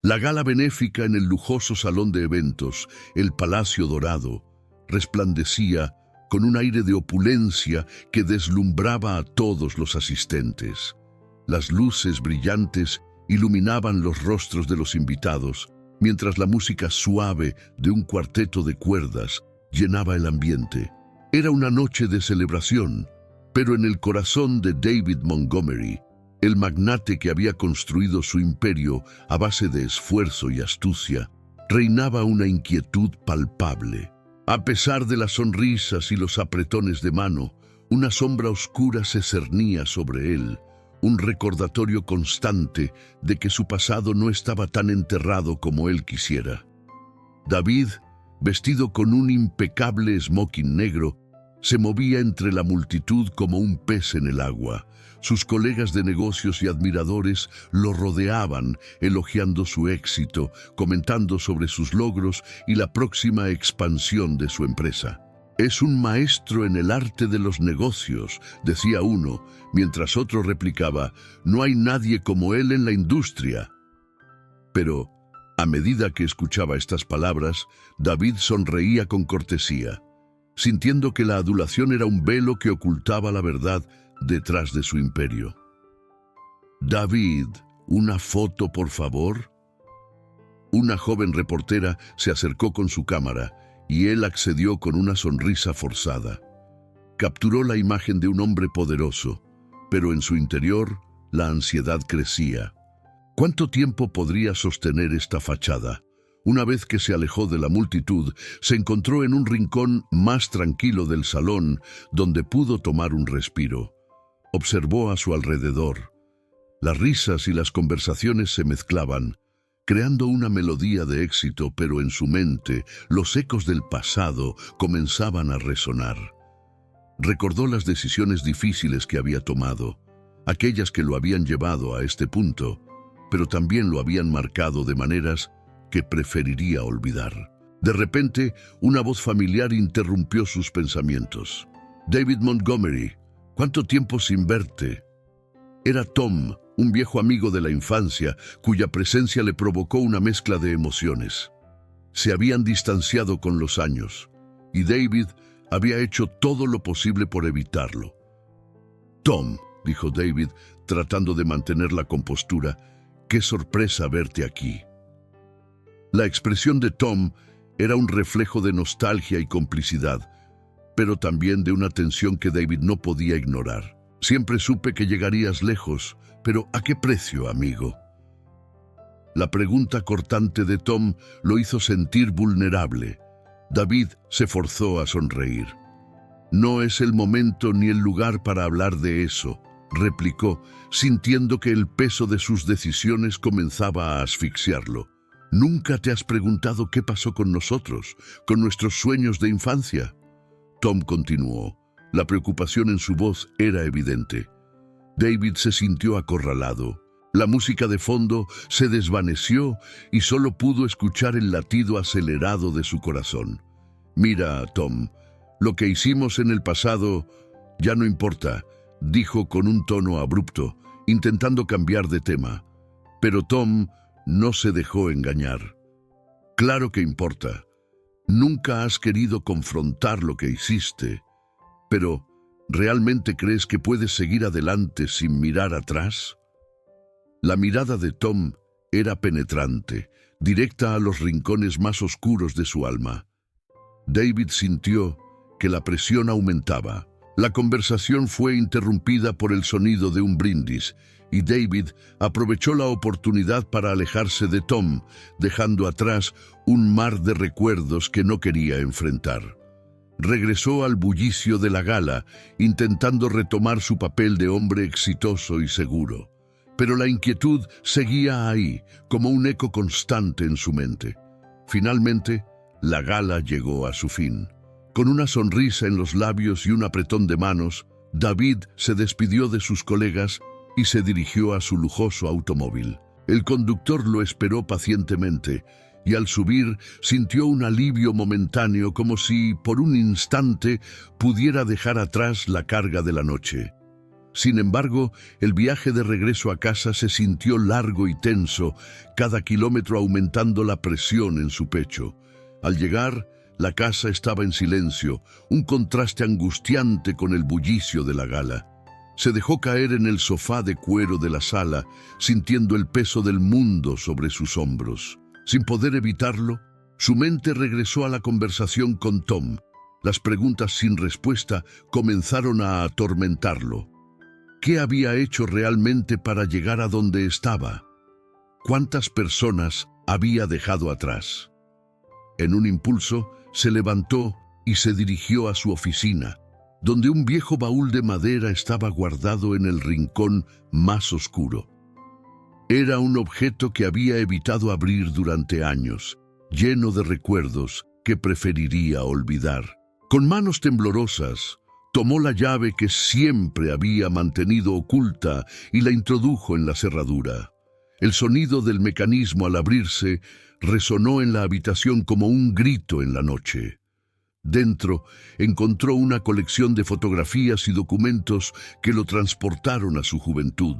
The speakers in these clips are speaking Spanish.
La gala benéfica en el lujoso salón de eventos, el Palacio Dorado, resplandecía con un aire de opulencia que deslumbraba a todos los asistentes. Las luces brillantes iluminaban los rostros de los invitados, mientras la música suave de un cuarteto de cuerdas llenaba el ambiente. Era una noche de celebración, pero en el corazón de David Montgomery, el magnate que había construido su imperio a base de esfuerzo y astucia, reinaba una inquietud palpable. A pesar de las sonrisas y los apretones de mano, una sombra oscura se cernía sobre él, un recordatorio constante de que su pasado no estaba tan enterrado como él quisiera. David, vestido con un impecable smoking negro, se movía entre la multitud como un pez en el agua. Sus colegas de negocios y admiradores lo rodeaban, elogiando su éxito, comentando sobre sus logros y la próxima expansión de su empresa. «Es un maestro en el arte de los negocios», decía uno, mientras otro replicaba, «no hay nadie como él en la industria». Pero, a medida que escuchaba estas palabras, David sonreía con cortesía, sintiendo que la adulación era un velo que ocultaba la verdad detrás de su imperio. «David, ¿una foto, por favor?». Una joven reportera se acercó con su cámara y él accedió con una sonrisa forzada. Capturó la imagen de un hombre poderoso, pero en su interior la ansiedad crecía. ¿Cuánto tiempo podría sostener esta fachada? Una vez que se alejó de la multitud, se encontró en un rincón más tranquilo del salón, donde pudo tomar un respiro. Observó a su alrededor. Las risas y las conversaciones se mezclaban, creando una melodía de éxito, pero en su mente los ecos del pasado comenzaban a resonar. Recordó las decisiones difíciles que había tomado, aquellas que lo habían llevado a este punto, pero también lo habían marcado de maneras que preferiría olvidar. De repente, una voz familiar interrumpió sus pensamientos. «David Montgomery, ¿cuánto tiempo sin verte?». Era Tom, un viejo amigo de la infancia, cuya presencia le provocó una mezcla de emociones. Se habían distanciado con los años, y David había hecho todo lo posible por evitarlo. «Tom», dijo David, tratando de mantener la compostura, «qué sorpresa verte aquí». La expresión de Tom era un reflejo de nostalgia y complicidad, pero también de una tensión que David no podía ignorar. «Siempre supe que llegarías lejos, pero ¿a qué precio, amigo?». La pregunta cortante de Tom lo hizo sentir vulnerable. David se forzó a sonreír. «No es el momento ni el lugar para hablar de eso», replicó, sintiendo que el peso de sus decisiones comenzaba a asfixiarlo. «¿Nunca te has preguntado qué pasó con nosotros, con nuestros sueños de infancia?». Tom continuó. La preocupación en su voz era evidente. David se sintió acorralado. La música de fondo se desvaneció y solo pudo escuchar el latido acelerado de su corazón. «Mira, Tom, lo que hicimos en el pasado ya no importa», dijo con un tono abrupto, intentando cambiar de tema. Pero Tom no se dejó engañar. «Claro que importa. Nunca has querido confrontar lo que hiciste. Pero, ¿realmente crees que puedes seguir adelante sin mirar atrás?». La mirada de Tom era penetrante, directa a los rincones más oscuros de su alma. David sintió que la presión aumentaba. La conversación fue interrumpida por el sonido de un brindis, y David aprovechó la oportunidad para alejarse de Tom, dejando atrás un mar de recuerdos que no quería enfrentar. Regresó al bullicio de la gala, intentando retomar su papel de hombre exitoso y seguro. Pero la inquietud seguía ahí, como un eco constante en su mente. Finalmente, la gala llegó a su fin. Con una sonrisa en los labios y un apretón de manos, David se despidió de sus colegas y se dirigió a su lujoso automóvil. El conductor lo esperó pacientemente, y al subir sintió un alivio momentáneo, como si por un instante pudiera dejar atrás la carga de la noche. Sin embargo, el viaje de regreso a casa se sintió largo y tenso, cada kilómetro aumentando la presión en su pecho. Al llegar, la casa estaba en silencio, un contraste angustiante con el bullicio de la gala. Se dejó caer en el sofá de cuero de la sala, sintiendo el peso del mundo sobre sus hombros. Sin poder evitarlo, su mente regresó a la conversación con Tom. Las preguntas sin respuesta comenzaron a atormentarlo. ¿Qué había hecho realmente para llegar a donde estaba? ¿Cuántas personas había dejado atrás? En un impulso, se levantó y se dirigió a su oficina, donde un viejo baúl de madera estaba guardado en el rincón más oscuro. Era un objeto que había evitado abrir durante años, lleno de recuerdos que preferiría olvidar. Con manos temblorosas, tomó la llave que siempre había mantenido oculta y la introdujo en la cerradura. El sonido del mecanismo al abrirse resonó en la habitación como un grito en la noche. Dentro encontró una colección de fotografías y documentos que lo transportaron a su juventud.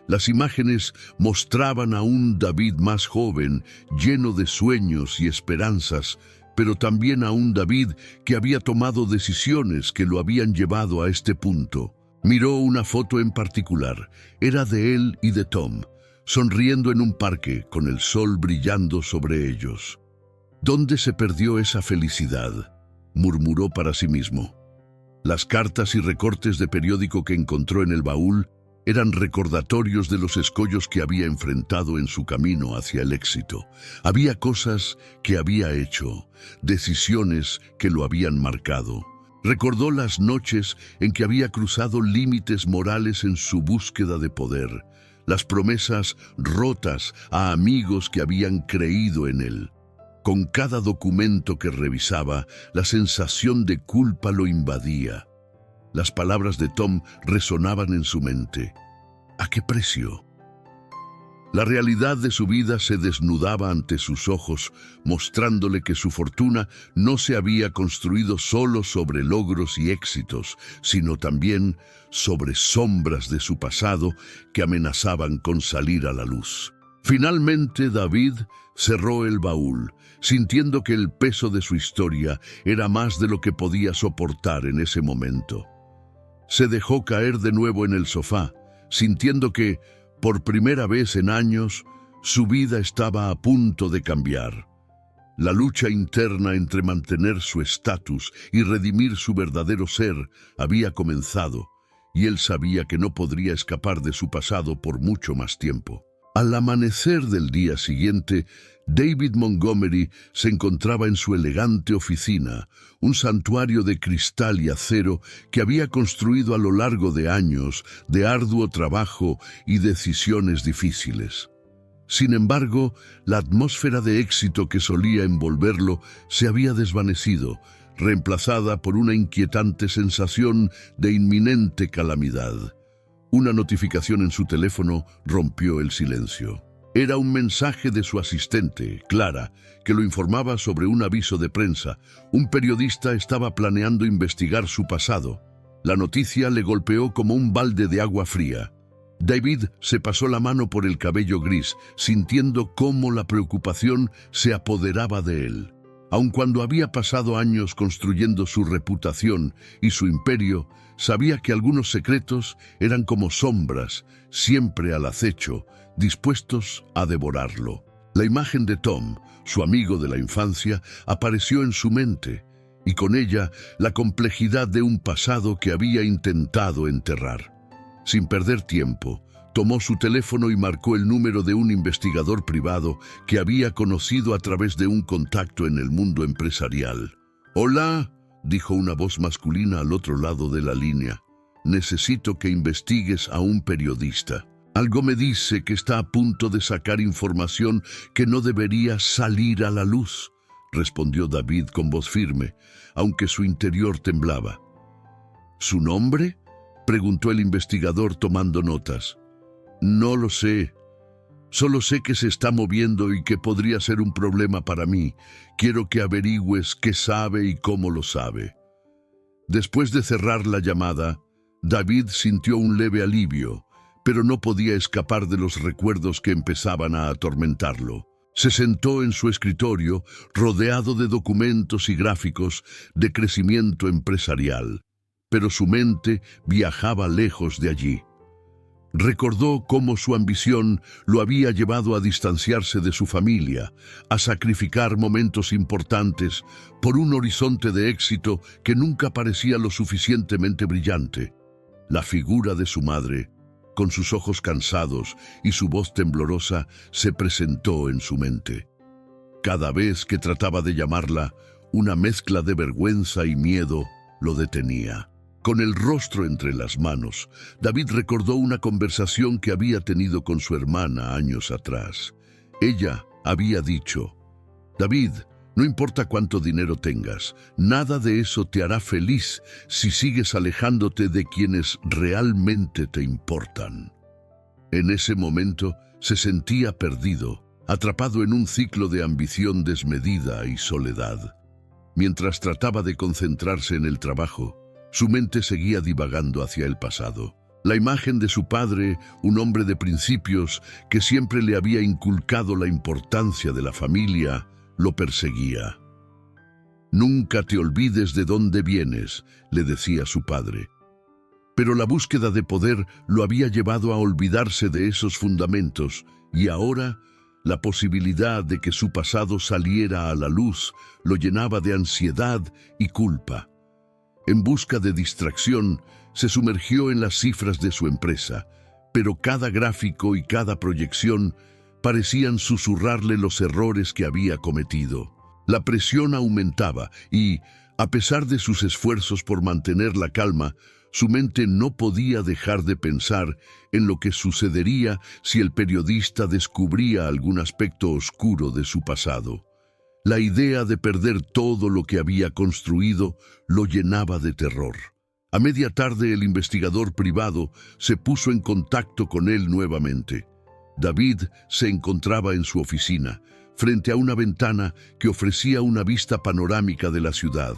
Las imágenes mostraban a un David más joven, lleno de sueños y esperanzas, pero también a un David que había tomado decisiones que lo habían llevado a este punto. Miró una foto en particular. Era de él y de Tom, sonriendo en un parque con el sol brillando sobre ellos. ¿Dónde se perdió esa felicidad?, murmuró para sí mismo. Las cartas y recortes de periódico que encontró en el baúl eran recordatorios de los escollos que había enfrentado en su camino hacia el éxito. Había cosas que había hecho, decisiones que lo habían marcado. Recordó las noches en que había cruzado límites morales en su búsqueda de poder, las promesas rotas a amigos que habían creído en él. Con cada documento que revisaba, la sensación de culpa lo invadía. Las palabras de Tom resonaban en su mente. ¿A qué precio? La realidad de su vida se desnudaba ante sus ojos, mostrándole que su fortuna no se había construido solo sobre logros y éxitos, sino también sobre sombras de su pasado que amenazaban con salir a la luz. Finalmente, David cerró el baúl, sintiendo que el peso de su historia era más de lo que podía soportar en ese momento. Se dejó caer de nuevo en el sofá, sintiendo que, por primera vez en años, su vida estaba a punto de cambiar. La lucha interna entre mantener su estatus y redimir su verdadero ser había comenzado, y él sabía que no podría escapar de su pasado por mucho más tiempo. Al amanecer del día siguiente, David Montgomery se encontraba en su elegante oficina, un santuario de cristal y acero que había construido a lo largo de años de arduo trabajo y decisiones difíciles. Sin embargo, la atmósfera de éxito que solía envolverlo se había desvanecido, reemplazada por una inquietante sensación de inminente calamidad. Una notificación en su teléfono rompió el silencio. Era un mensaje de su asistente, Clara, que lo informaba sobre un aviso de prensa. Un periodista estaba planeando investigar su pasado. La noticia le golpeó como un balde de agua fría. David se pasó la mano por el cabello gris, sintiendo cómo la preocupación se apoderaba de él. Aun cuando había pasado años construyendo su reputación y su imperio, sabía que algunos secretos eran como sombras, siempre al acecho, dispuestos a devorarlo. La imagen de Tom, su amigo de la infancia, apareció en su mente, y con ella la complejidad de un pasado que había intentado enterrar. Sin perder tiempo, tomó su teléfono y marcó el número de un investigador privado que había conocido a través de un contacto en el mundo empresarial. «Hola», dijo una voz masculina al otro lado de la línea. «Necesito que investigues a un periodista. Algo me dice que está a punto de sacar información que no debería salir a la luz», respondió David con voz firme, aunque su interior temblaba. «¿Su nombre?», preguntó el investigador tomando notas. «No lo sé. Solo sé que se está moviendo y que podría ser un problema para mí. Quiero que averigües qué sabe y cómo lo sabe». Después de cerrar la llamada, David sintió un leve alivio, pero no podía escapar de los recuerdos que empezaban a atormentarlo. Se sentó en su escritorio, rodeado de documentos y gráficos de crecimiento empresarial, pero su mente viajaba lejos de allí. Recordó cómo su ambición lo había llevado a distanciarse de su familia, a sacrificar momentos importantes por un horizonte de éxito que nunca parecía lo suficientemente brillante. La figura de su madre, con sus ojos cansados y su voz temblorosa, se presentó en su mente. Cada vez que trataba de llamarla, una mezcla de vergüenza y miedo lo detenía. Con el rostro entre las manos, David recordó una conversación que había tenido con su hermana años atrás. Ella había dicho: «David, no importa cuánto dinero tengas, nada de eso te hará feliz si sigues alejándote de quienes realmente te importan». En ese momento se sentía perdido, atrapado en un ciclo de ambición desmedida y soledad. Mientras trataba de concentrarse en el trabajo, su mente seguía divagando hacia el pasado. La imagen de su padre, un hombre de principios que siempre le había inculcado la importancia de la familia, lo perseguía. «Nunca te olvides de dónde vienes», le decía su padre. Pero la búsqueda de poder lo había llevado a olvidarse de esos fundamentos, y ahora la posibilidad de que su pasado saliera a la luz lo llenaba de ansiedad y culpa. En busca de distracción, se sumergió en las cifras de su empresa, pero cada gráfico y cada proyección parecían susurrarle los errores que había cometido. La presión aumentaba y, a pesar de sus esfuerzos por mantener la calma, su mente no podía dejar de pensar en lo que sucedería si el periodista descubría algún aspecto oscuro de su pasado. La idea de perder todo lo que había construido lo llenaba de terror. A media tarde el investigador privado se puso en contacto con él nuevamente. David se encontraba en su oficina, frente a una ventana que ofrecía una vista panorámica de la ciudad,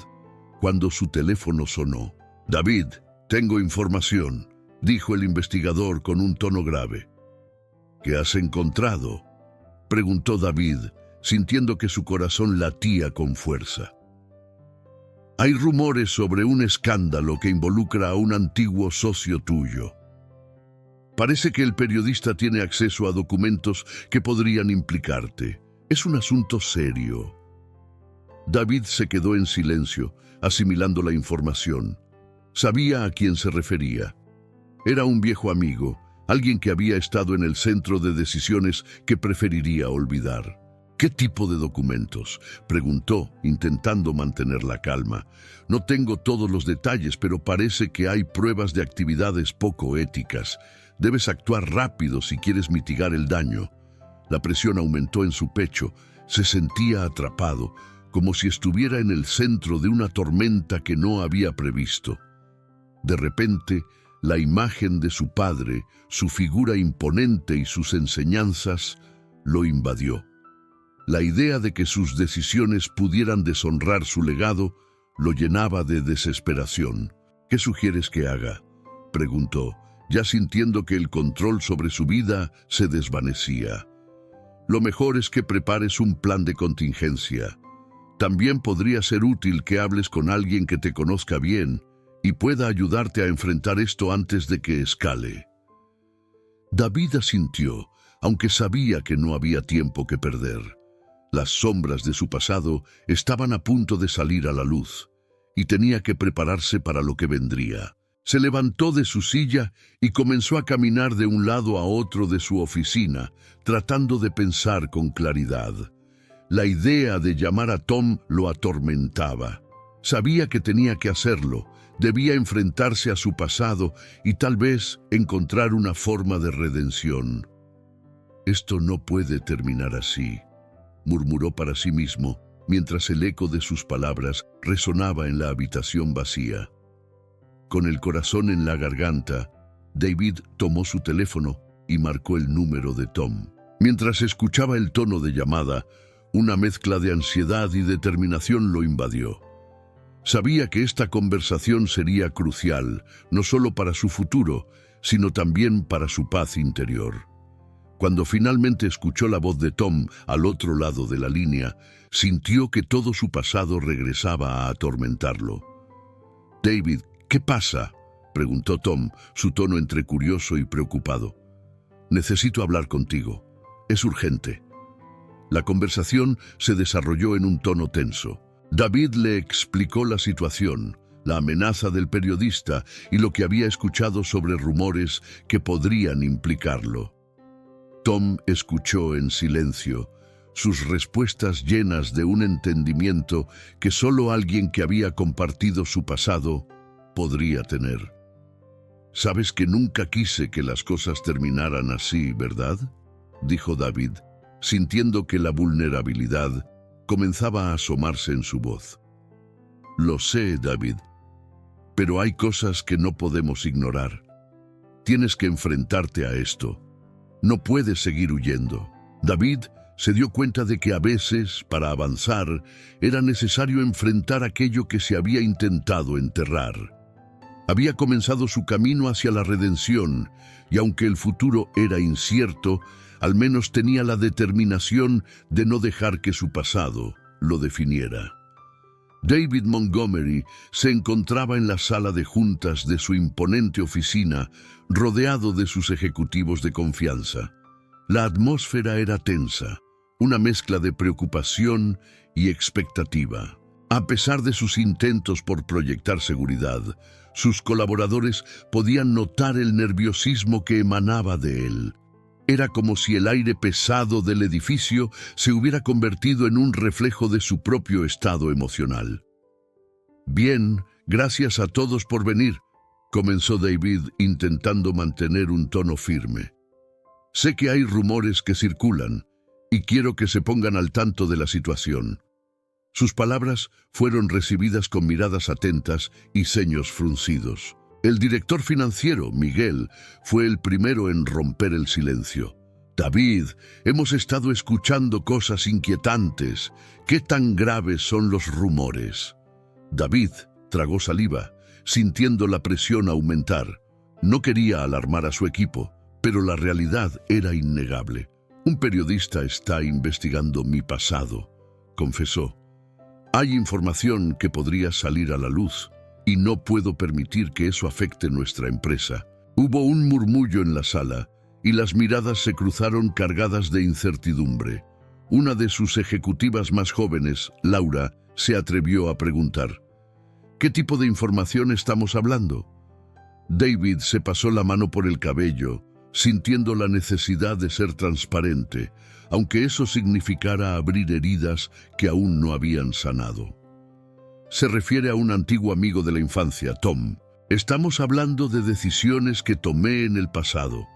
cuando su teléfono sonó. «David, tengo información», dijo el investigador con un tono grave. «¿Qué has encontrado?», preguntó David, sintiendo que su corazón latía con fuerza. «Hay rumores sobre un escándalo que involucra a un antiguo socio tuyo. Parece que el periodista tiene acceso a documentos que podrían implicarte. Es un asunto serio». David se quedó en silencio, asimilando la información. Sabía a quién se refería. Era un viejo amigo, alguien que había estado en el centro de decisiones que preferiría olvidar. «¿Qué tipo de documentos?», preguntó, intentando mantener la calma. «No tengo todos los detalles, pero parece que hay pruebas de actividades poco éticas. Debes actuar rápido si quieres mitigar el daño». La presión aumentó en su pecho. Se sentía atrapado, como si estuviera en el centro de una tormenta que no había previsto. De repente, la imagen de su padre, su figura imponente y sus enseñanzas, lo invadió. La idea de que sus decisiones pudieran deshonrar su legado lo llenaba de desesperación. «¿Qué sugieres que haga?», preguntó, ya sintiendo que el control sobre su vida se desvanecía. «Lo mejor es que prepares un plan de contingencia. También podría ser útil que hables con alguien que te conozca bien y pueda ayudarte a enfrentar esto antes de que escale». David asintió, aunque sabía que no había tiempo que perder. Las sombras de su pasado estaban a punto de salir a la luz, y tenía que prepararse para lo que vendría. Se levantó de su silla y comenzó a caminar de un lado a otro de su oficina, tratando de pensar con claridad. La idea de llamar a Tom lo atormentaba. Sabía que tenía que hacerlo, debía enfrentarse a su pasado y tal vez encontrar una forma de redención. «Esto no puede terminar así», murmuró para sí mismo, mientras el eco de sus palabras resonaba en la habitación vacía. Con el corazón en la garganta, David tomó su teléfono y marcó el número de Tom. Mientras escuchaba el tono de llamada, una mezcla de ansiedad y determinación lo invadió. Sabía que esta conversación sería crucial, no solo para su futuro, sino también para su paz interior. Cuando finalmente escuchó la voz de Tom al otro lado de la línea, sintió que todo su pasado regresaba a atormentarlo. «David, ¿qué pasa?», preguntó Tom, su tono entre curioso y preocupado. «Necesito hablar contigo. Es urgente». La conversación se desarrolló en un tono tenso. David le explicó la situación, la amenaza del periodista y lo que había escuchado sobre rumores que podrían implicarlo. Tom escuchó en silencio, sus respuestas llenas de un entendimiento que solo alguien que había compartido su pasado podría tener. «Sabes que nunca quise que las cosas terminaran así, ¿verdad?», dijo David, sintiendo que la vulnerabilidad comenzaba a asomarse en su voz. «Lo sé, David, pero hay cosas que no podemos ignorar. Tienes que enfrentarte a esto. No puedes seguir huyendo». David se dio cuenta de que a veces, para avanzar, era necesario enfrentar aquello que se había intentado enterrar. Había comenzado su camino hacia la redención, y aunque el futuro era incierto, al menos tenía la determinación de no dejar que su pasado lo definiera. David Montgomery se encontraba en la sala de juntas de su imponente oficina, rodeado de sus ejecutivos de confianza. La atmósfera era tensa, una mezcla de preocupación y expectativa. A pesar de sus intentos por proyectar seguridad, sus colaboradores podían notar el nerviosismo que emanaba de él. Era como si el aire pesado del edificio se hubiera convertido en un reflejo de su propio estado emocional. «Bien, gracias a todos por venir», comenzó David intentando mantener un tono firme. «Sé que hay rumores que circulan y quiero que se pongan al tanto de la situación». Sus palabras fueron recibidas con miradas atentas y ceños fruncidos. El director financiero, Miguel, fue el primero en romper el silencio. «David, hemos estado escuchando cosas inquietantes. ¿Qué tan graves son los rumores?». David tragó saliva, sintiendo la presión aumentar. No quería alarmar a su equipo, pero la realidad era innegable. «Un periodista está investigando mi pasado», confesó. «Hay información que podría salir a la luz y no puedo permitir que eso afecte nuestra empresa». Hubo un murmullo en la sala y las miradas se cruzaron cargadas de incertidumbre. Una de sus ejecutivas más jóvenes, Laura, se atrevió a preguntar: «¿Qué tipo de información estamos hablando?». David se pasó la mano por el cabello, sintiendo la necesidad de ser transparente, aunque eso significara abrir heridas que aún no habían sanado. Se refiere a un antiguo amigo de la infancia, Tom. «Estamos hablando de decisiones que tomé en el pasado,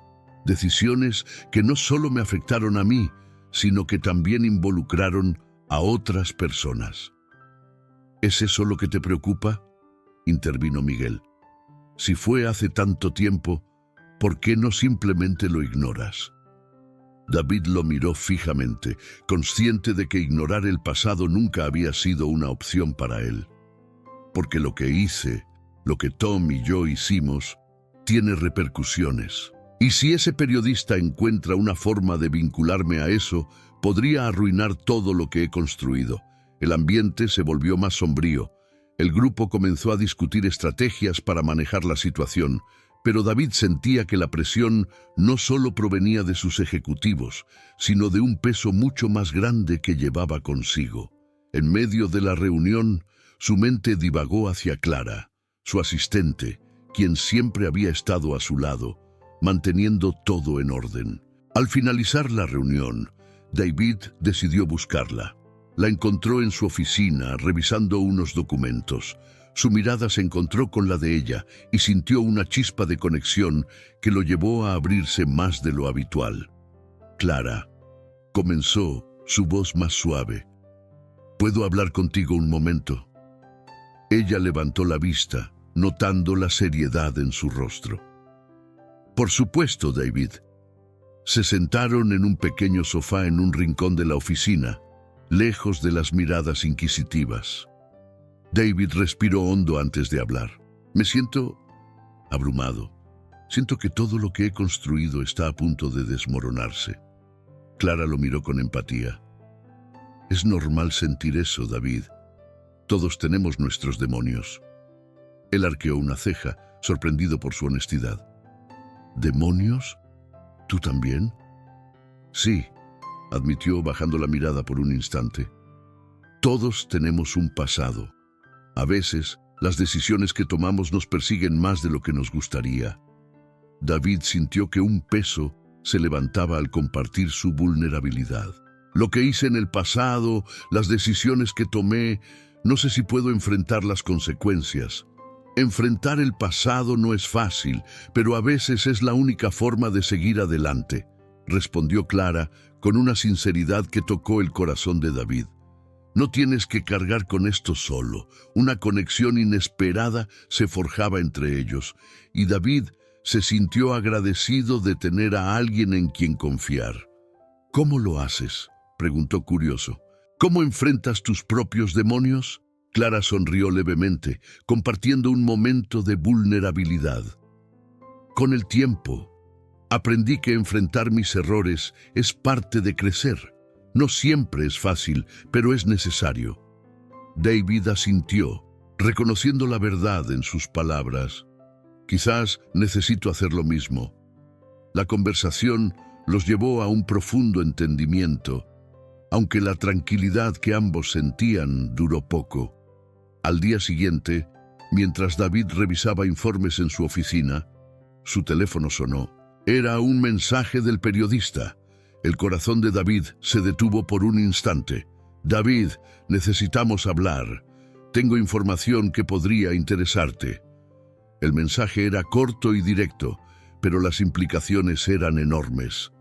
decisiones que no solo me afectaron a mí, sino que también involucraron a otras personas». «¿Es eso lo que te preocupa?», intervino Miguel. «Si fue hace tanto tiempo, ¿por qué no simplemente lo ignoras?». David lo miró fijamente, consciente de que ignorar el pasado nunca había sido una opción para él. «Porque lo que hice, lo que Tom y yo hicimos, tiene repercusiones. Y si ese periodista encuentra una forma de vincularme a eso, podría arruinar todo lo que he construido». El ambiente se volvió más sombrío. El grupo comenzó a discutir estrategias para manejar la situación, pero David sentía que la presión no solo provenía de sus ejecutivos, sino de un peso mucho más grande que llevaba consigo. En medio de la reunión, su mente divagó hacia Clara, su asistente, quien siempre había estado a su lado, manteniendo todo en orden. Al finalizar la reunión, David decidió buscarla. La encontró en su oficina, revisando unos documentos. Su mirada se encontró con la de ella y sintió una chispa de conexión que lo llevó a abrirse más de lo habitual. «Clara», comenzó, su voz más suave. «¿Puedo hablar contigo un momento?». Ella levantó la vista, notando la seriedad en su rostro. «Por supuesto, David». Se sentaron en un pequeño sofá en un rincón de la oficina, lejos de las miradas inquisitivas. David respiró hondo antes de hablar. Me siento abrumado. Siento que todo lo que he construido está a punto de desmoronarse. Clara lo miró con empatía. Es normal sentir eso, David. Todos tenemos nuestros demonios. Él arqueó una ceja, sorprendido por su honestidad. ¿Demonios? ¿Tú también? Sí, admitió bajando la mirada por un instante. Todos tenemos un pasado. A veces, las decisiones que tomamos nos persiguen más de lo que nos gustaría. David sintió que un peso se levantaba al compartir su vulnerabilidad. Lo que hice en el pasado, las decisiones que tomé, no sé si puedo enfrentar las consecuencias. Enfrentar el pasado no es fácil, pero a veces es la única forma de seguir adelante, respondió Clara con una sinceridad que tocó el corazón de David. No tienes que cargar con esto solo. Una conexión inesperada se forjaba entre ellos, y David se sintió agradecido de tener a alguien en quien confiar. ¿Cómo lo haces?, preguntó curioso. ¿Cómo enfrentas tus propios demonios? Clara sonrió levemente, compartiendo un momento de vulnerabilidad. Con el tiempo, aprendí que enfrentar mis errores es parte de crecer. No siempre es fácil, pero es necesario. David asintió, reconociendo la verdad en sus palabras. Quizás necesito hacer lo mismo. La conversación los llevó a un profundo entendimiento, aunque la tranquilidad que ambos sentían duró poco. Al día siguiente, mientras David revisaba informes en su oficina, su teléfono sonó. Era un mensaje del periodista. El corazón de David se detuvo por un instante. David, necesitamos hablar. Tengo información que podría interesarte. El mensaje era corto y directo, pero las implicaciones eran enormes.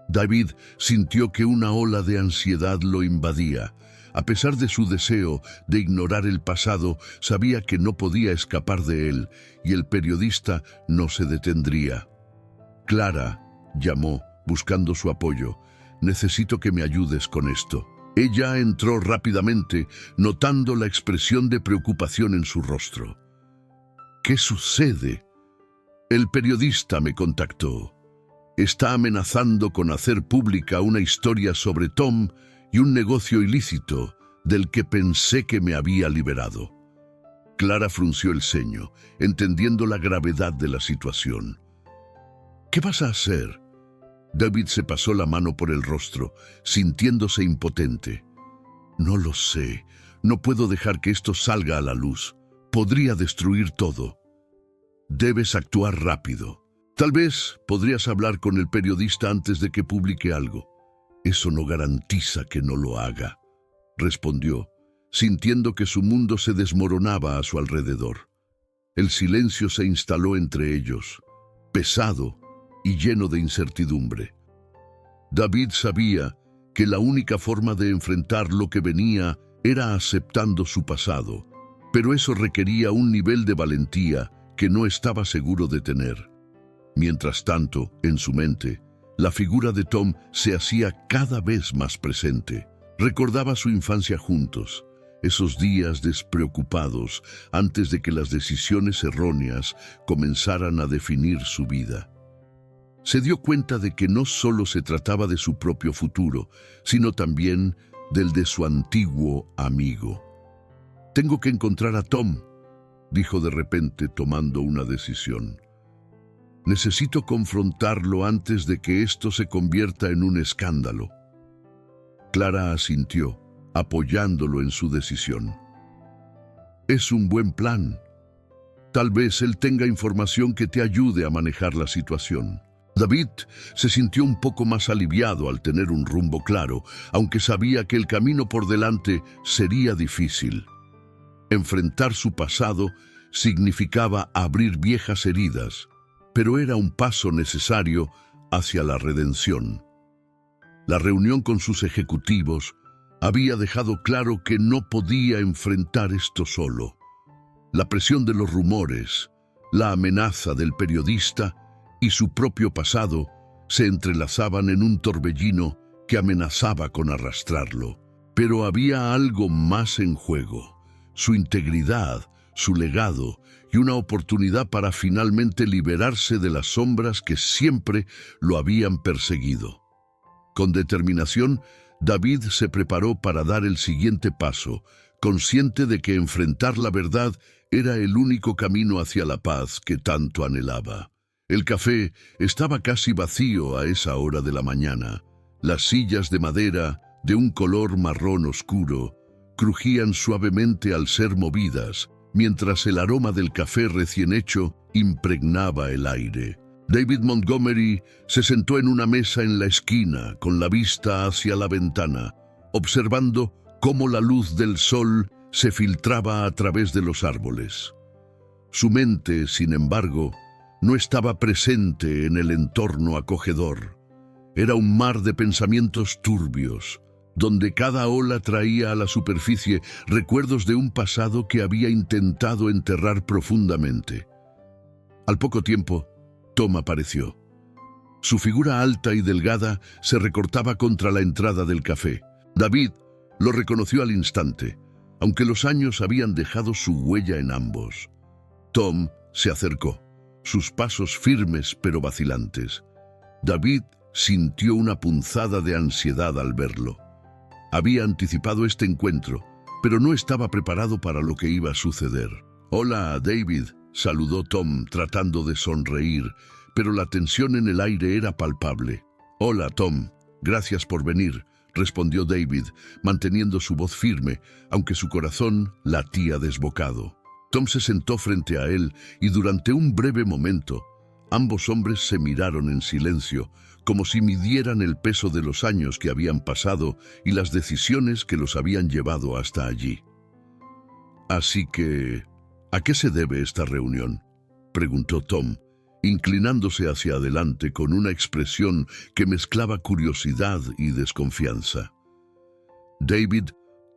David sintió que una ola de ansiedad lo invadía. A pesar de su deseo de ignorar el pasado, sabía que no podía escapar de él, y el periodista no se detendría. Clara llamó, buscando su apoyo. Necesito que me ayudes con esto. Ella entró rápidamente, notando la expresión de preocupación en su rostro. ¿Qué sucede? El periodista me contactó. Está amenazando con hacer pública una historia sobre Tom y un negocio ilícito del que pensé que me había liberado. Clara frunció el ceño, entendiendo la gravedad de la situación. ¿Qué vas a hacer? David se pasó la mano por el rostro, sintiéndose impotente. No lo sé. No puedo dejar que esto salga a la luz. Podría destruir todo. Debes actuar rápido. Tal vez podrías hablar con el periodista antes de que publique algo. Eso no garantiza que no lo haga, respondió, sintiendo que su mundo se desmoronaba a su alrededor. El silencio se instaló entre ellos, pesado y lleno de incertidumbre. David sabía que la única forma de enfrentar lo que venía era aceptando su pasado, pero eso requería un nivel de valentía que no estaba seguro de tener. Mientras tanto, en su mente, la figura de Tom se hacía cada vez más presente. Recordaba su infancia juntos, esos días despreocupados antes de que las decisiones erróneas comenzaran a definir su vida. Se dio cuenta de que no solo se trataba de su propio futuro, sino también del de su antiguo amigo. «Tengo que encontrar a Tom», dijo de repente tomando una decisión. «Necesito confrontarlo antes de que esto se convierta en un escándalo». Clara asintió, apoyándolo en su decisión. «Es un buen plan. Tal vez él tenga información que te ayude a manejar la situación». David se sintió un poco más aliviado al tener un rumbo claro, aunque sabía que el camino por delante sería difícil. Enfrentar su pasado significaba abrir viejas heridas, pero era un paso necesario hacia la redención. La reunión con sus ejecutivos había dejado claro que no podía enfrentar esto solo. La presión de los rumores, la amenaza del periodista y su propio pasado se entrelazaban en un torbellino que amenazaba con arrastrarlo. Pero había algo más en juego: su integridad, su legado y una oportunidad para finalmente liberarse de las sombras que siempre lo habían perseguido. Con determinación, David se preparó para dar el siguiente paso, consciente de que enfrentar la verdad era el único camino hacia la paz que tanto anhelaba. El café estaba casi vacío a esa hora de la mañana. Las sillas de madera, de un color marrón oscuro, crujían suavemente al ser movidas, mientras el aroma del café recién hecho impregnaba el aire. David Montgomery se sentó en una mesa en la esquina, con la vista hacia la ventana, observando cómo la luz del sol se filtraba a través de los árboles. Su mente, sin embargo, no estaba presente en el entorno acogedor. Era un mar de pensamientos turbios, donde cada ola traía a la superficie recuerdos de un pasado que había intentado enterrar profundamente. Al poco tiempo, Tom apareció. Su figura alta y delgada se recortaba contra la entrada del café. David lo reconoció al instante, aunque los años habían dejado su huella en ambos. Tom se acercó, sus pasos firmes pero vacilantes. David sintió una punzada de ansiedad al verlo. Había anticipado este encuentro, pero no estaba preparado para lo que iba a suceder. «Hola, David», saludó Tom, tratando de sonreír, pero la tensión en el aire era palpable. «Hola, Tom, gracias por venir», respondió David, manteniendo su voz firme, aunque su corazón latía desbocado. Tom se sentó frente a él y durante un breve momento, ambos hombres se miraron en silencio, como si midieran el peso de los años que habían pasado y las decisiones que los habían llevado hasta allí. «Así que, ¿a qué se debe esta reunión?», preguntó Tom, inclinándose hacia adelante con una expresión que mezclaba curiosidad y desconfianza. David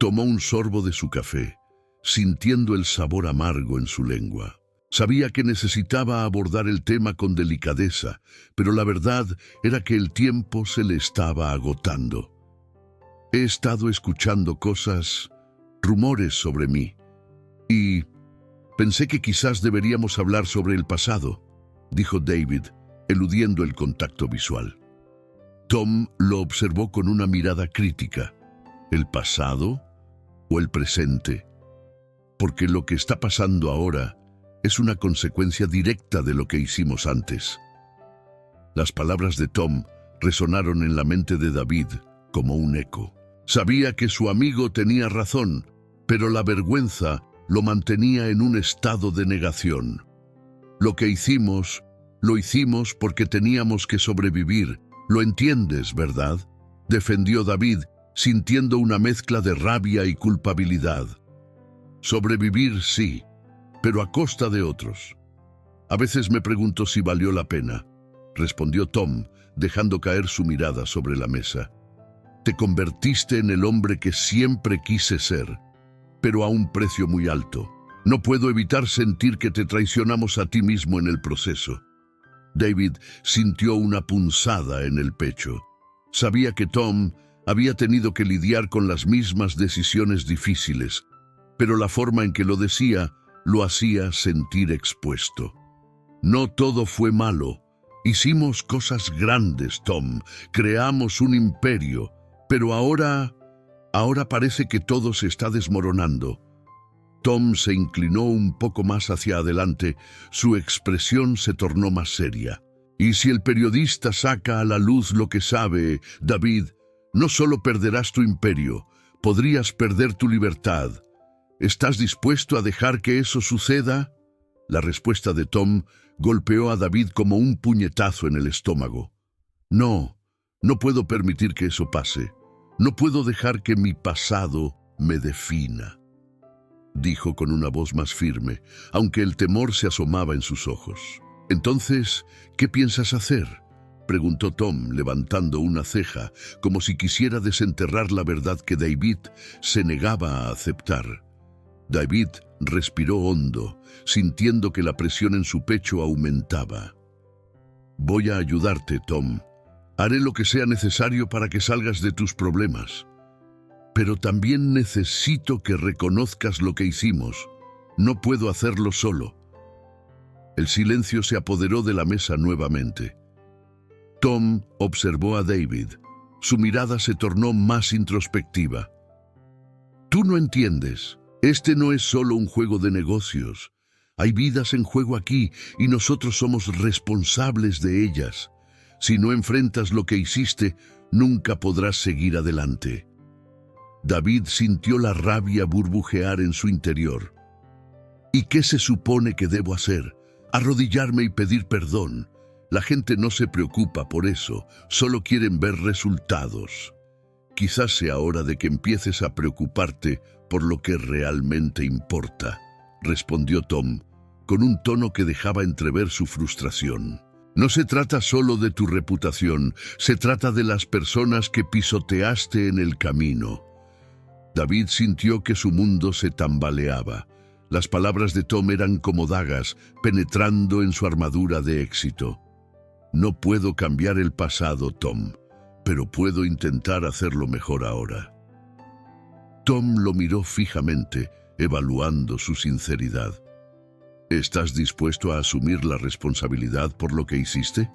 tomó un sorbo de su café, sintiendo el sabor amargo en su lengua. Sabía que necesitaba abordar el tema con delicadeza, pero la verdad era que el tiempo se le estaba agotando. «He estado escuchando cosas, rumores sobre mí, y pensé que quizás deberíamos hablar sobre el pasado», dijo David, eludiendo el contacto visual. Tom lo observó con una mirada crítica. ¿El pasado o el presente? Porque lo que está pasando ahora es una consecuencia directa de lo que hicimos antes. Las palabras de Tom resonaron en la mente de David como un eco. Sabía que su amigo tenía razón, pero la vergüenza lo mantenía en un estado de negación. «Lo que hicimos, lo hicimos porque teníamos que sobrevivir. ¿Lo entiendes, verdad?», defendió David, sintiendo una mezcla de rabia y culpabilidad. «Sobrevivir, sí, pero a costa de otros. A veces me pregunto si valió la pena», respondió Tom, dejando caer su mirada sobre la mesa. «Te convertiste en el hombre que siempre quise ser, pero a un precio muy alto. No puedo evitar sentir que te traicionamos a ti mismo en el proceso». David sintió una punzada en el pecho. Sabía que Tom había tenido que lidiar con las mismas decisiones difíciles, pero la forma en que lo decía lo hacía sentir expuesto. «No todo fue malo. Hicimos cosas grandes, Tom. Creamos un imperio. Pero ahora parece que todo se está desmoronando». Tom se inclinó un poco más hacia adelante, su expresión se tornó más seria. «Y si el periodista saca a la luz lo que sabe, David, no solo perderás tu imperio, podrías perder tu libertad. ¿Estás dispuesto a dejar que eso suceda?». La respuesta de Tom golpeó a David como un puñetazo en el estómago. «No, no puedo permitir que eso pase. No puedo dejar que mi pasado me defina», dijo con una voz más firme, aunque el temor se asomaba en sus ojos. «Entonces, ¿qué piensas hacer?», preguntó Tom, levantando una ceja, como si quisiera desenterrar la verdad que David se negaba a aceptar. David respiró hondo, sintiendo que la presión en su pecho aumentaba. «Voy a ayudarte, Tom. Haré lo que sea necesario para que salgas de tus problemas». Pero también necesito que reconozcas lo que hicimos. No puedo hacerlo solo. El silencio se apoderó de la mesa nuevamente. Tom observó a David. Su mirada se tornó más introspectiva. Tú no entiendes. Este no es solo un juego de negocios. Hay vidas en juego aquí y nosotros somos responsables de ellas. Si no enfrentas lo que hiciste, nunca podrás seguir adelante. David sintió la rabia burbujear en su interior. ¿Y qué se supone que debo hacer? Arrodillarme y pedir perdón. La gente no se preocupa por eso, solo quieren ver resultados. Quizás sea hora de que empieces a preocuparte por lo que realmente importa, respondió Tom, con un tono que dejaba entrever su frustración. No se trata solo de tu reputación, se trata de las personas que pisoteaste en el camino. David sintió que su mundo se tambaleaba. Las palabras de Tom eran como dagas, penetrando en su armadura de éxito. No puedo cambiar el pasado, Tom, pero puedo intentar hacerlo mejor ahora. Tom lo miró fijamente, evaluando su sinceridad. ¿Estás dispuesto a asumir la responsabilidad por lo que hiciste?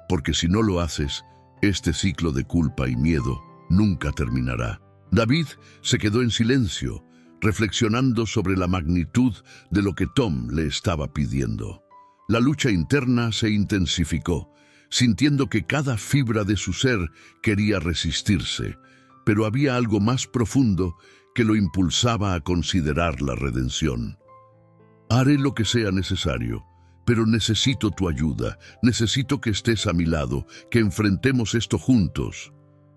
Porque si no lo haces, este ciclo de culpa y miedo nunca terminará. David se quedó en silencio, reflexionando sobre la magnitud de lo que Tom le estaba pidiendo. La lucha interna se intensificó, sintiendo que cada fibra de su ser quería resistirse, pero había algo más profundo que lo impulsaba a considerar la redención. Haré lo que sea necesario, pero necesito tu ayuda, necesito que estés a mi lado, que enfrentemos esto juntos,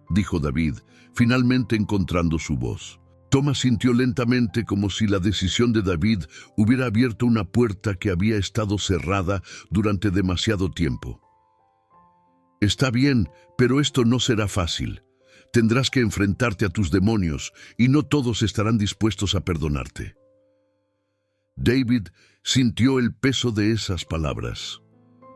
dijo David, finalmente encontrando su voz. Tom sintió lentamente como si la decisión de David hubiera abierto una puerta que había estado cerrada durante demasiado tiempo. Está bien, pero esto no será fácil. Tendrás que enfrentarte a tus demonios y no todos estarán dispuestos a perdonarte. David sintió el peso de esas palabras.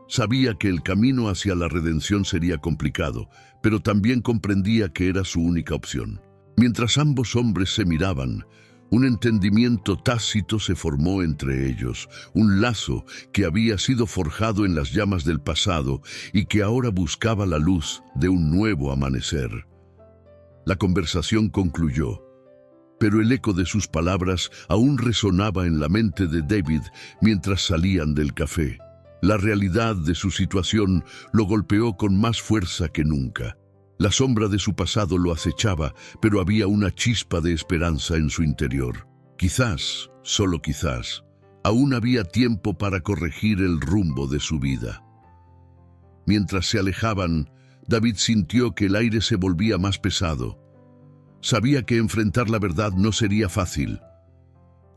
Sabía que el camino hacia la redención sería complicado, pero también comprendía que era su única opción. Mientras ambos hombres se miraban, un entendimiento tácito se formó entre ellos, un lazo que había sido forjado en las llamas del pasado y que ahora buscaba la luz de un nuevo amanecer. La conversación concluyó, pero el eco de sus palabras aún resonaba en la mente de David mientras salían del café. La realidad de su situación lo golpeó con más fuerza que nunca. La sombra de su pasado lo acechaba, pero había una chispa de esperanza en su interior. Quizás, solo quizás, aún había tiempo para corregir el rumbo de su vida. Mientras se alejaban, David sintió que el aire se volvía más pesado. Sabía que enfrentar la verdad no sería fácil.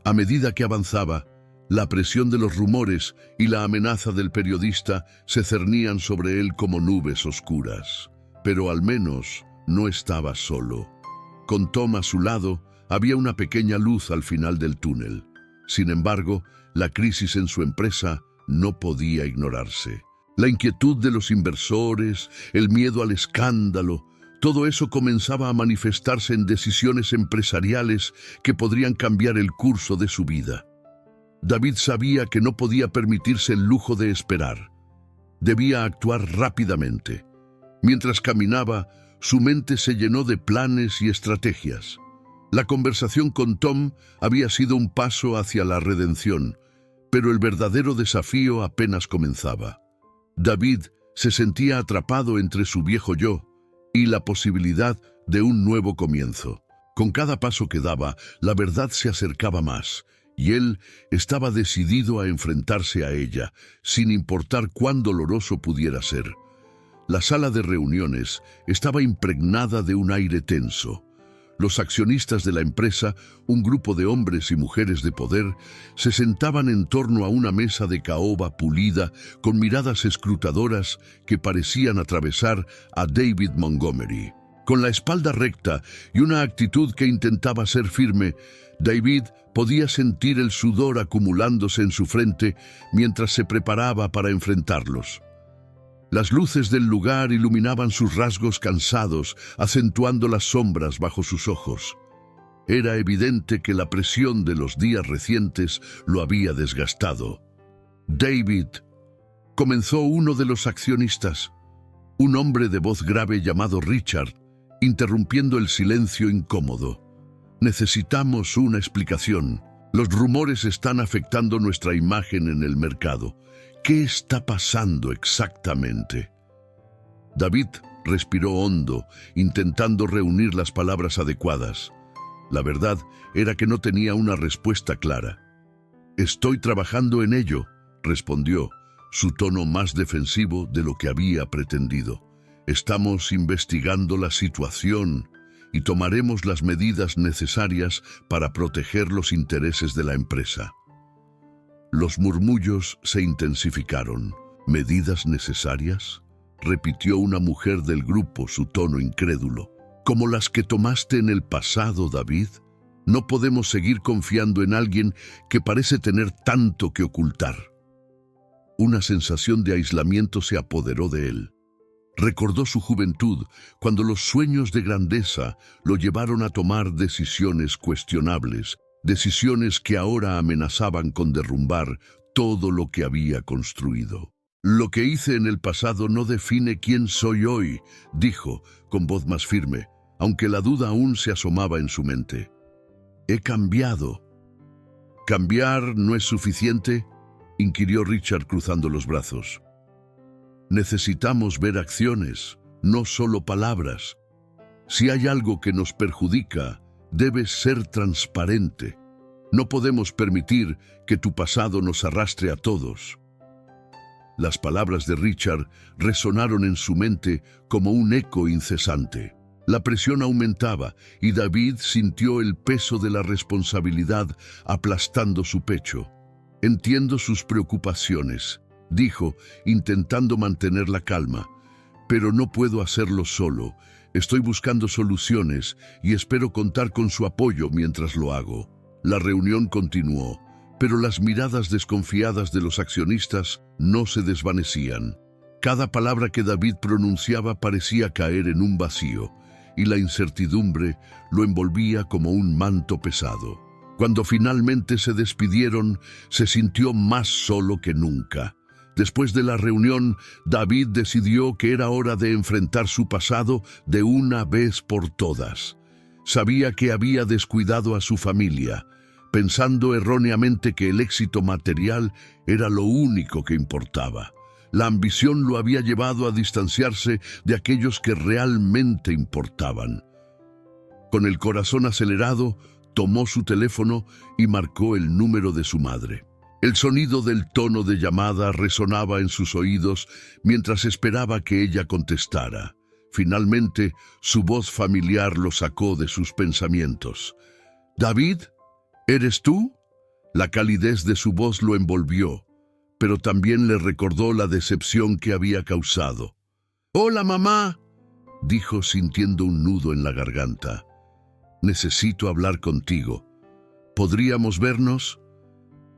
A medida que avanzaba, la presión de los rumores y la amenaza del periodista se cernían sobre él como nubes oscuras. Pero al menos no estaba solo. Con Tom a su lado, había una pequeña luz al final del túnel. Sin embargo, la crisis en su empresa no podía ignorarse. La inquietud de los inversores, el miedo al escándalo, todo eso comenzaba a manifestarse en decisiones empresariales que podrían cambiar el curso de su vida. David sabía que no podía permitirse el lujo de esperar. Debía actuar rápidamente. Mientras caminaba, su mente se llenó de planes y estrategias. La conversación con Tom había sido un paso hacia la redención, pero el verdadero desafío apenas comenzaba. David se sentía atrapado entre su viejo yo y la posibilidad de un nuevo comienzo. Con cada paso que daba, la verdad se acercaba más, y él estaba decidido a enfrentarse a ella, sin importar cuán doloroso pudiera ser. La sala de reuniones estaba impregnada de un aire tenso. Los accionistas de la empresa, un grupo de hombres y mujeres de poder, se sentaban en torno a una mesa de caoba pulida con miradas escrutadoras que parecían atravesar a David Montgomery. Con la espalda recta y una actitud que intentaba ser firme, David podía sentir el sudor acumulándose en su frente mientras se preparaba para enfrentarlos. Las luces del lugar iluminaban sus rasgos cansados, acentuando las sombras bajo sus ojos. Era evidente que la presión de los días recientes lo había desgastado. «David», comenzó uno de los accionistas, un hombre de voz grave llamado Richard, interrumpiendo el silencio incómodo. «Necesitamos una explicación. Los rumores están afectando nuestra imagen en el mercado. ¿Qué está pasando exactamente?» David respiró hondo, intentando reunir las palabras adecuadas. La verdad era que no tenía una respuesta clara. «Estoy trabajando en ello», respondió, su tono más defensivo de lo que había pretendido. «Estamos investigando la situación y tomaremos las medidas necesarias para proteger los intereses de la empresa». Los murmullos se intensificaron. «¿Medidas necesarias?», repitió una mujer del grupo, su tono incrédulo. «¿Como las que tomaste en el pasado, David? No podemos seguir confiando en alguien que parece tener tanto que ocultar». Una sensación de aislamiento se apoderó de él. Recordó su juventud, cuando los sueños de grandeza lo llevaron a tomar decisiones cuestionables, decisiones que ahora amenazaban con derrumbar todo lo que había construido. «Lo que hice en el pasado no define quién soy hoy», dijo, con voz más firme, aunque la duda aún se asomaba en su mente. «He cambiado». «¿Cambiar no es suficiente?», inquirió Richard cruzando los brazos. «Necesitamos ver acciones, no solo palabras. Si hay algo que nos perjudica, debes ser transparente. No podemos permitir que tu pasado nos arrastre a todos». Las palabras de Richard resonaron en su mente como un eco incesante. La presión aumentaba y David sintió el peso de la responsabilidad aplastando su pecho. «Entiendo sus preocupaciones», dijo, intentando mantener la calma, «pero no puedo hacerlo solo. Estoy buscando soluciones y espero contar con su apoyo mientras lo hago». La reunión continuó, pero las miradas desconfiadas de los accionistas no se desvanecían. Cada palabra que David pronunciaba parecía caer en un vacío, y la incertidumbre lo envolvía como un manto pesado. Cuando finalmente se despidieron, se sintió más solo que nunca. Después de la reunión, David decidió que era hora de enfrentar su pasado de una vez por todas. Sabía que había descuidado a su familia, pensando erróneamente que el éxito material era lo único que importaba. La ambición lo había llevado a distanciarse de aquellos que realmente importaban. Con el corazón acelerado, tomó su teléfono y marcó el número de su madre. El sonido del tono de llamada resonaba en sus oídos mientras esperaba que ella contestara. Finalmente, su voz familiar lo sacó de sus pensamientos. «¿David? ¿Eres tú?». La calidez de su voz lo envolvió, pero también le recordó la decepción que había causado. «Hola, mamá», dijo sintiendo un nudo en la garganta. «Necesito hablar contigo. ¿Podríamos vernos?».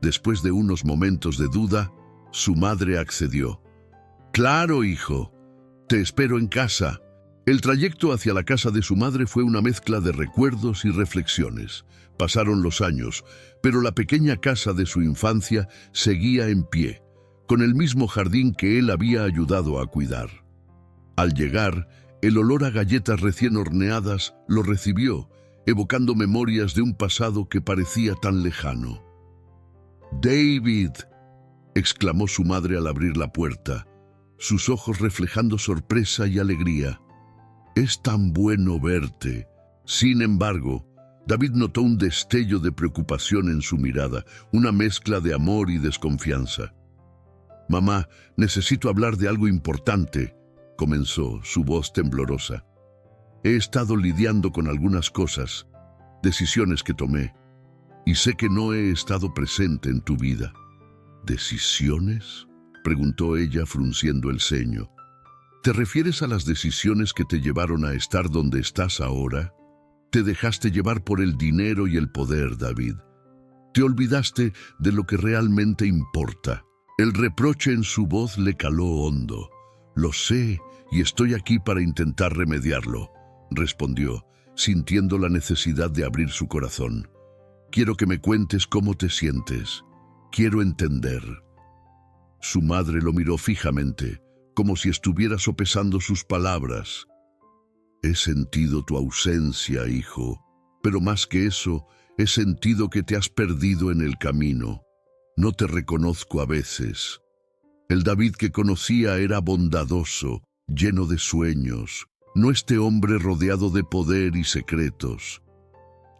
Después de unos momentos de duda, su madre accedió. «Claro, hijo. Te espero en casa». El trayecto hacia la casa de su madre fue una mezcla de recuerdos y reflexiones. Pasaron los años, pero la pequeña casa de su infancia seguía en pie, con el mismo jardín que él había ayudado a cuidar. Al llegar, el olor a galletas recién horneadas lo recibió, evocando memorias de un pasado que parecía tan lejano. «David», exclamó su madre al abrir la puerta, sus ojos reflejando sorpresa y alegría. «Es tan bueno verte». Sin embargo, David notó un destello de preocupación en su mirada, una mezcla de amor y desconfianza. «Mamá, necesito hablar de algo importante», comenzó, su voz temblorosa. «He estado lidiando con algunas cosas, decisiones que tomé, y sé que no he estado presente en tu vida». «¿Decisiones?», preguntó ella frunciendo el ceño. «¿Te refieres a las decisiones que te llevaron a estar donde estás ahora? Te dejaste llevar por el dinero y el poder, David. Te olvidaste de lo que realmente importa». El reproche en su voz le caló hondo. Lo sé y estoy aquí para intentar remediarlo, respondió, sintiendo la necesidad de abrir su corazón. Quiero que me cuentes cómo te sientes. Quiero entender. Su madre lo miró fijamente, como si estuviera sopesando sus palabras. He sentido tu ausencia, hijo, pero más que eso, he sentido que te has perdido en el camino. No te reconozco a veces. El David que conocía era bondadoso, lleno de sueños, no este hombre rodeado de poder y secretos.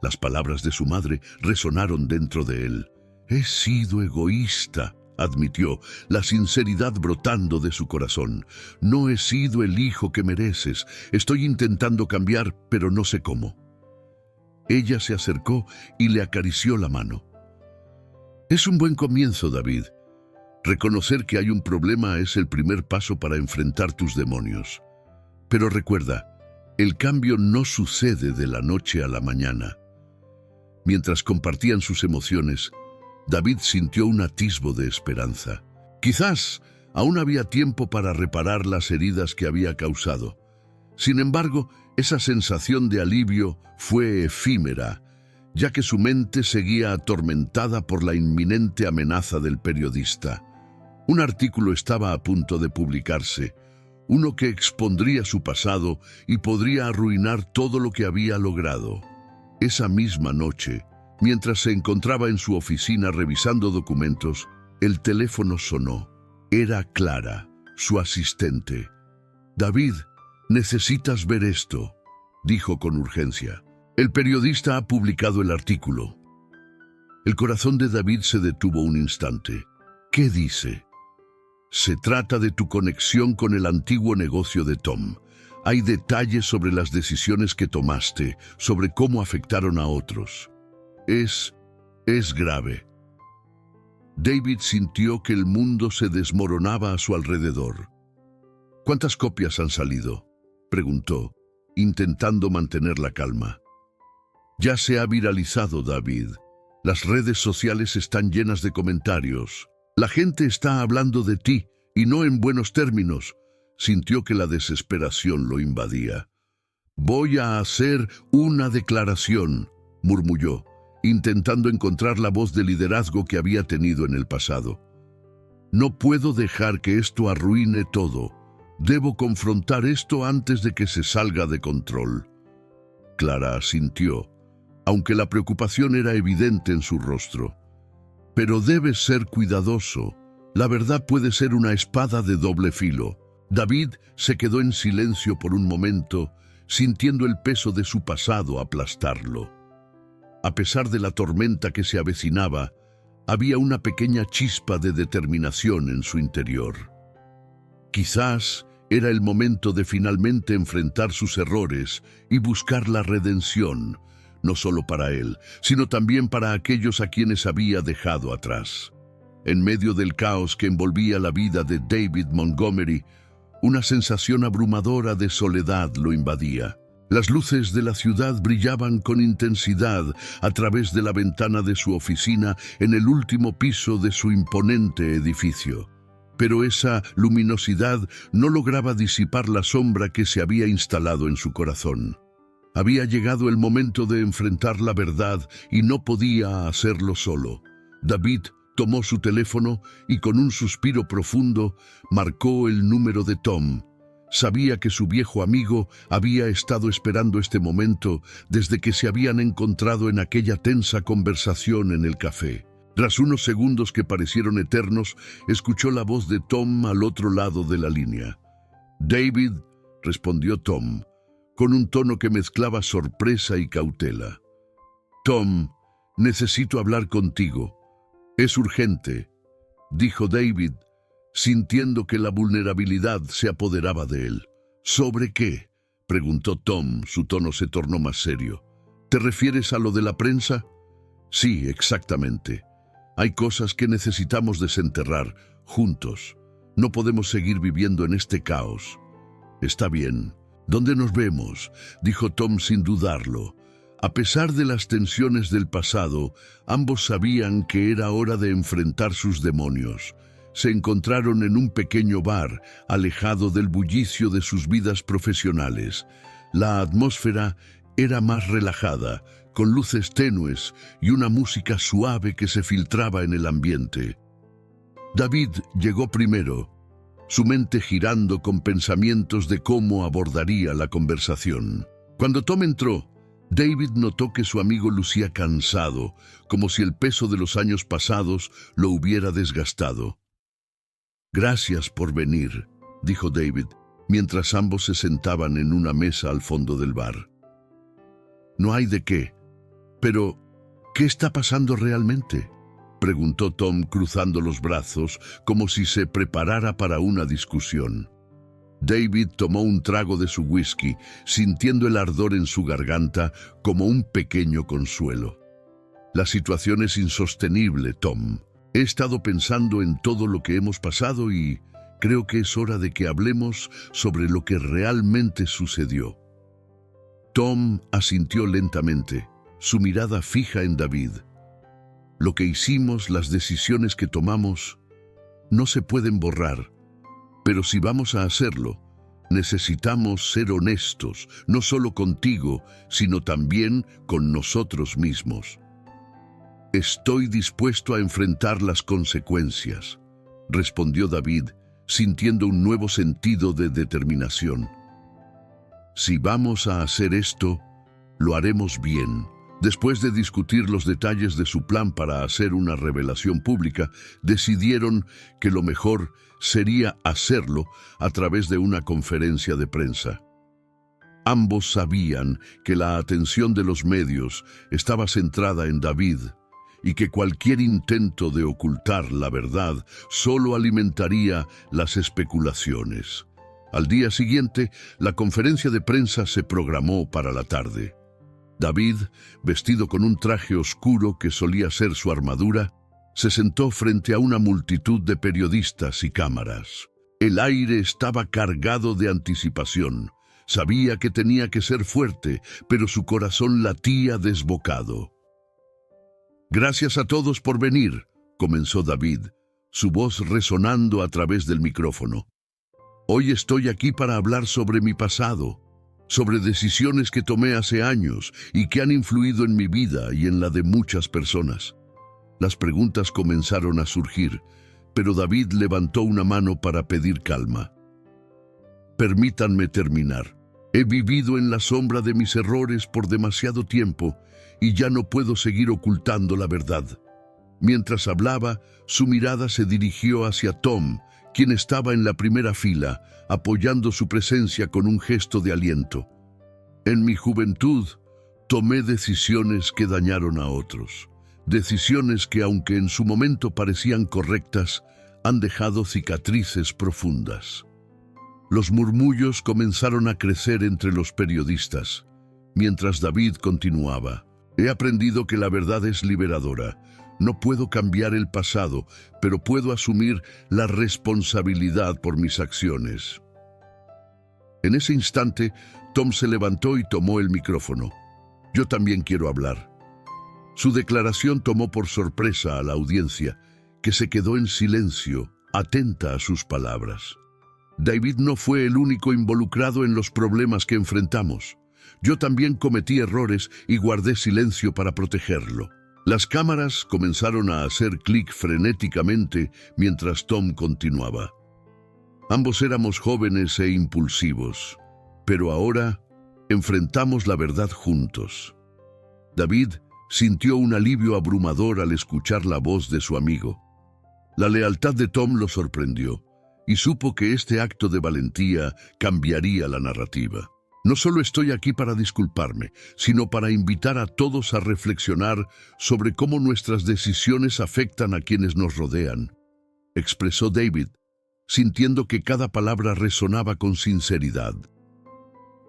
Las palabras de su madre resonaron dentro de él. He sido egoísta, admitió, la sinceridad brotando de su corazón. No he sido el hijo que mereces. Estoy intentando cambiar, pero no sé cómo. Ella se acercó y le acarició la mano. Es un buen comienzo, David. Reconocer que hay un problema es el primer paso para enfrentar tus demonios. Pero recuerda, el cambio no sucede de la noche a la mañana. Mientras compartían sus emociones, David sintió un atisbo de esperanza. Quizás aún había tiempo para reparar las heridas que había causado. Sin embargo, esa sensación de alivio fue efímera, ya que su mente seguía atormentada por la inminente amenaza del periodista. Un artículo estaba a punto de publicarse, uno que expondría su pasado y podría arruinar todo lo que había logrado. Esa misma noche, mientras se encontraba en su oficina revisando documentos, el teléfono sonó. Era Clara, su asistente. «David, necesitas ver esto», dijo con urgencia. «El periodista ha publicado el artículo». El corazón de David se detuvo un instante. «¿Qué dice?» «Se trata de tu conexión con el antiguo negocio de Tom. Hay detalles sobre las decisiones que tomaste, sobre cómo afectaron a otros. Es grave». David sintió que el mundo se desmoronaba a su alrededor. «¿Cuántas copias han salido?», preguntó, intentando mantener la calma. «Ya se ha viralizado, David. Las redes sociales están llenas de comentarios. La gente está hablando de ti, y no en buenos términos». Sintió que la desesperación lo invadía. «Voy a hacer una declaración», murmulló, intentando encontrar la voz de liderazgo que había tenido en el pasado. «No puedo dejar que esto arruine todo. Debo confrontar esto antes de que se salga de control». Clara asintió, aunque la preocupación era evidente en su rostro. «Pero debes ser cuidadoso. La verdad puede ser una espada de doble filo». David se quedó en silencio por un momento, sintiendo el peso de su pasado aplastarlo. A pesar de la tormenta que se avecinaba, había una pequeña chispa de determinación en su interior. Quizás era el momento de finalmente enfrentar sus errores y buscar la redención, no solo para él, sino también para aquellos a quienes había dejado atrás. En medio del caos que envolvía la vida de David Montgomery, una sensación abrumadora de soledad lo invadía. Las luces de la ciudad brillaban con intensidad a través de la ventana de su oficina en el último piso de su imponente edificio. Pero esa luminosidad no lograba disipar la sombra que se había instalado en su corazón. Había llegado el momento de enfrentar la verdad y no podía hacerlo solo. David tomó su teléfono y con un suspiro profundo marcó el número de Tom. Sabía que su viejo amigo había estado esperando este momento desde que se habían encontrado en aquella tensa conversación en el café. Tras unos segundos que parecieron eternos, escuchó la voz de Tom al otro lado de la línea. «David», respondió Tom, con un tono que mezclaba sorpresa y cautela. «Tom, necesito hablar contigo. Es urgente», dijo David, sintiendo que la vulnerabilidad se apoderaba de él. «¿Sobre qué?», preguntó Tom, su tono se tornó más serio. «¿Te refieres a lo de la prensa?». «Sí, exactamente. Hay cosas que necesitamos desenterrar, juntos. No podemos seguir viviendo en este caos». «Está bien. ¿Dónde nos vemos?», dijo Tom sin dudarlo. A pesar de las tensiones del pasado, ambos sabían que era hora de enfrentar sus demonios. se encontraron en un pequeño bar, alejado del bullicio de sus vidas profesionales. La atmósfera era más relajada, con luces tenues y una música suave que se filtraba en el ambiente. David llegó primero, su mente girando con pensamientos de cómo abordaría la conversación. Cuando Tom entró, David notó que su amigo lucía cansado, como si el peso de los años pasados lo hubiera desgastado. «Gracias por venir», dijo David, mientras ambos se sentaban en una mesa al fondo del bar. «No hay de qué. Pero, ¿qué está pasando realmente?», preguntó Tom cruzando los brazos como si se preparara para una discusión. David tomó un trago de su whisky, sintiendo el ardor en su garganta como un pequeño consuelo. «La situación es insostenible, Tom. He estado pensando en todo lo que hemos pasado y creo que es hora de que hablemos sobre lo que realmente sucedió». Tom asintió lentamente, su mirada fija en David. «Lo que hicimos, las decisiones que tomamos, no se pueden borrar. Pero si vamos a hacerlo, necesitamos ser honestos, no solo contigo, sino también con nosotros mismos». «Estoy dispuesto a enfrentar las consecuencias», respondió David, sintiendo un nuevo sentido de determinación. «Si vamos a hacer esto, lo haremos bien». Después de discutir los detalles de su plan para hacer una revelación pública, decidieron que lo mejor sería hacerlo a través de una conferencia de prensa. Ambos sabían que la atención de los medios estaba centrada en David y que cualquier intento de ocultar la verdad solo alimentaría las especulaciones. Al día siguiente, la conferencia de prensa se programó para la tarde. David, vestido con un traje oscuro que solía ser su armadura, se sentó frente a una multitud de periodistas y cámaras. El aire estaba cargado de anticipación. Sabía que tenía que ser fuerte, pero su corazón latía desbocado. «Gracias a todos por venir», comenzó David, su voz resonando a través del micrófono. «Hoy estoy aquí para hablar sobre mi pasado, sobre decisiones que tomé hace años y que han influido en mi vida y en la de muchas personas». Las preguntas comenzaron a surgir, pero David levantó una mano para pedir calma. «Permítanme terminar. He vivido en la sombra de mis errores por demasiado tiempo y ya no puedo seguir ocultando la verdad». Mientras hablaba, su mirada se dirigió hacia Tom, quien estaba en la primera fila, apoyando su presencia con un gesto de aliento. «En mi juventud, tomé decisiones que dañaron a otros. Decisiones que, aunque en su momento parecían correctas, han dejado cicatrices profundas». Los murmullos comenzaron a crecer entre los periodistas, mientras David continuaba. «He aprendido que la verdad es liberadora. No puedo cambiar el pasado, pero puedo asumir la responsabilidad por mis acciones». En ese instante, Tom se levantó y tomó el micrófono. «Yo también quiero hablar». Su declaración tomó por sorpresa a la audiencia, que se quedó en silencio, atenta a sus palabras. «David no fue el único involucrado en los problemas que enfrentamos. Yo también cometí errores y guardé silencio para protegerlo». Las cámaras comenzaron a hacer clic frenéticamente mientras Tom continuaba. «Ambos éramos jóvenes e impulsivos, pero ahora enfrentamos la verdad juntos». David sintió un alivio abrumador al escuchar la voz de su amigo. La lealtad de Tom lo sorprendió y supo que este acto de valentía cambiaría la narrativa. «No solo estoy aquí para disculparme, sino para invitar a todos a reflexionar sobre cómo nuestras decisiones afectan a quienes nos rodean», expresó David, sintiendo que cada palabra resonaba con sinceridad.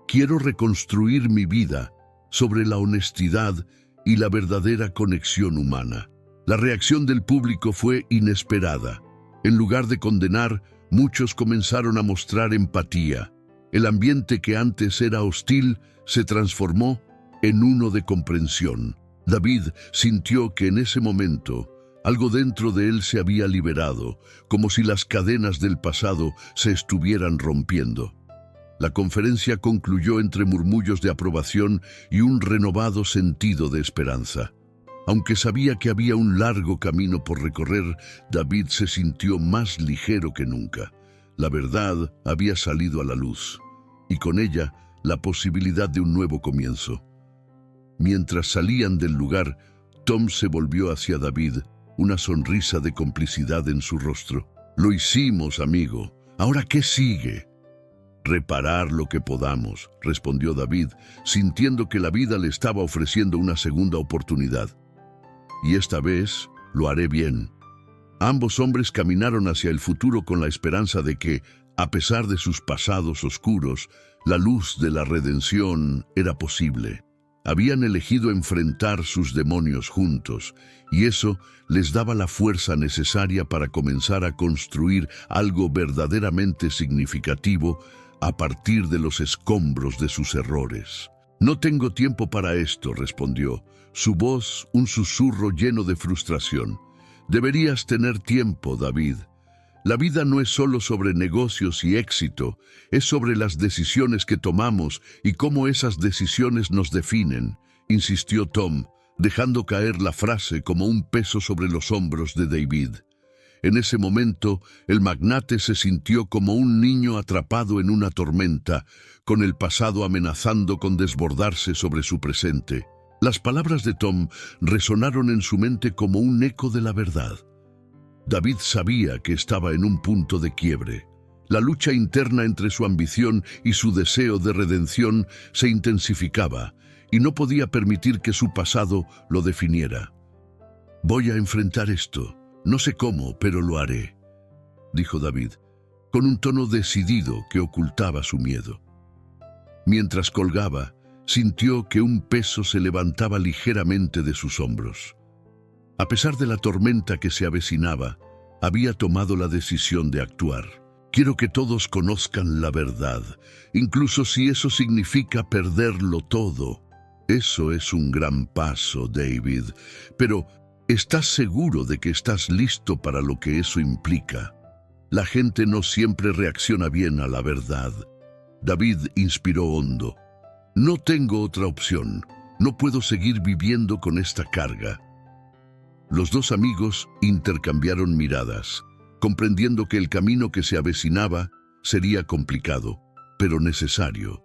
«Quiero reconstruir mi vida sobre la honestidad y la verdadera conexión humana». La reacción del público fue inesperada. En lugar de condenar, muchos comenzaron a mostrar empatía. El ambiente que antes era hostil se transformó en uno de comprensión. David sintió que en ese momento Algo dentro de él se había liberado, como si las cadenas del pasado se estuvieran rompiendo. La conferencia concluyó entre murmullos de aprobación y un renovado sentido de esperanza. Aunque sabía que había un largo camino por recorrer, David se sintió más ligero que nunca. La verdad había salido a la luz, y con ella la posibilidad de un nuevo comienzo. Mientras salían del lugar, Tom se volvió hacia David, una sonrisa de complicidad en su rostro. «Lo hicimos, amigo. ¿Ahora qué sigue?» «Reparar lo que podamos», respondió David, sintiendo que la vida le estaba ofreciendo una segunda oportunidad. «Y esta vez lo haré bien». Ambos hombres caminaron hacia el futuro con la esperanza de que, a pesar de sus pasados oscuros, la luz de la redención era posible. Habían elegido enfrentar sus demonios juntos, y eso les daba la fuerza necesaria para comenzar a construir algo verdaderamente significativo a partir de los escombros de sus errores. «No tengo tiempo para esto», respondió, su voz un susurro lleno de frustración. «Deberías tener tiempo, David. La vida no es solo sobre negocios y éxito, es sobre las decisiones que tomamos y cómo esas decisiones nos definen», insistió Tom, dejando caer la frase como un peso sobre los hombros de David. En ese momento, el magnate se sintió como un niño atrapado en una tormenta, con el pasado amenazando con desbordarse sobre su presente. Las palabras de Tom resonaron en su mente como un eco de la verdad. David sabía que estaba en un punto de quiebre. La lucha interna entre su ambición y su deseo de redención se intensificaba, y no podía permitir que su pasado lo definiera. «Voy a enfrentar esto. No sé cómo, pero lo haré», dijo David, con un tono decidido que ocultaba su miedo. Mientras colgaba, sintió que un peso se levantaba ligeramente de sus hombros. A pesar de la tormenta que se avecinaba, había tomado la decisión de actuar. «Quiero que todos conozcan la verdad, incluso si eso significa perderlo todo». «Eso es un gran paso, David, pero ¿estás seguro de que estás listo para lo que eso implica? La gente no siempre reacciona bien a la verdad». David inspiró hondo. «No tengo otra opción. No puedo seguir viviendo con esta carga». Los dos amigos intercambiaron miradas, comprendiendo que el camino que se avecinaba sería complicado, pero necesario.